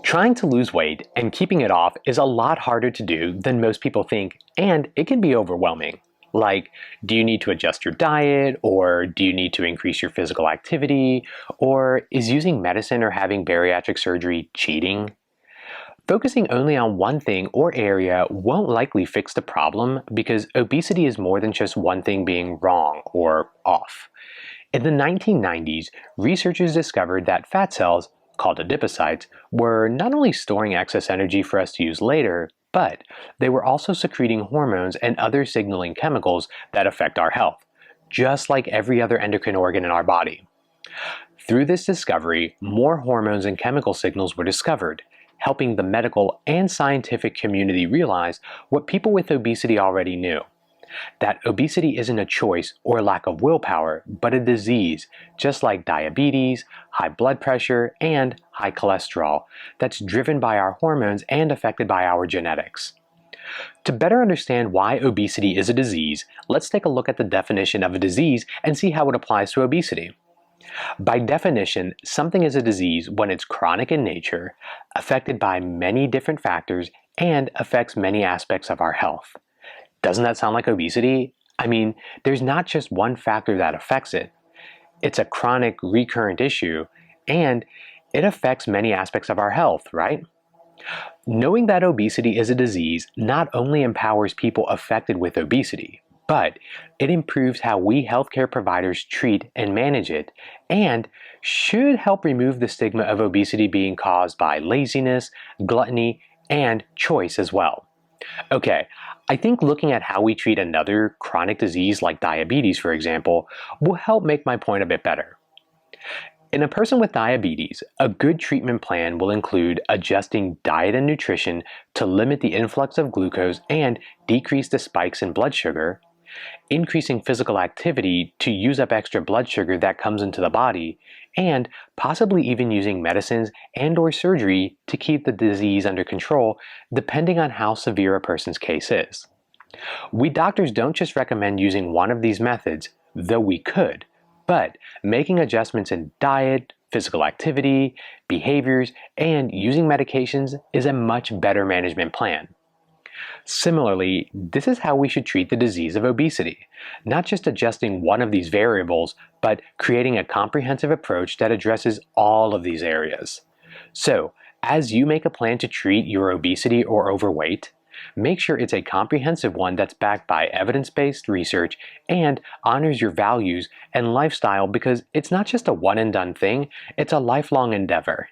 Trying to lose weight and keeping it off is a lot harder to do than most people think, and it can be overwhelming. Like, do you need to adjust your diet, or do you need to increase your physical activity, or is using medicine or having bariatric surgery cheating? Focusing only on one thing or area won't likely fix the problem because obesity is more than just one thing being wrong or off. In the 1990s, researchers discovered that fat cells, called adipocytes, were not only storing excess energy for us to use later, but they were also secreting hormones and other signaling chemicals that affect our health, just like every other endocrine organ in our body. Through this discovery, more hormones and chemical signals were discovered, helping the medical and scientific community realize what people with obesity already knew: that obesity isn't a choice or lack of willpower, but a disease, just like diabetes, high blood pressure, and high cholesterol, that's driven by our hormones and affected by our genetics. To better understand why obesity is a disease, let's take a look at the definition of a disease and see how it applies to obesity. By definition, something is a disease when it's chronic in nature, affected by many different factors, and affects many aspects of our health. Doesn't that sound like obesity? I mean, there's not just one factor that affects it. It's a chronic, recurrent issue, and it affects many aspects of our health, right? Knowing that obesity is a disease not only empowers people affected with obesity, but it improves how we healthcare providers treat and manage it, and should help remove the stigma of obesity being caused by laziness, gluttony, and choice as well. Okay, I think looking at how we treat another chronic disease like diabetes, for example, will help make my point a bit better. In a person with diabetes, a good treatment plan will include adjusting diet and nutrition to limit the influx of glucose and decrease the spikes in blood sugar, increasing physical activity to use up extra blood sugar that comes into the body, and possibly even using medicines and/or surgery to keep the disease under control, depending on how severe a person's case is. We doctors don't just recommend using one of these methods, though we could, but making adjustments in diet, physical activity, behaviors, and using medications is a much better management plan. Similarly, this is how we should treat the disease of obesity, not just adjusting one of these variables, but creating a comprehensive approach that addresses all of these areas. So, as you make a plan to treat your obesity or overweight, make sure it's a comprehensive one that's backed by evidence-based research and honors your values and lifestyle, because it's not just a one-and-done thing, it's a lifelong endeavor.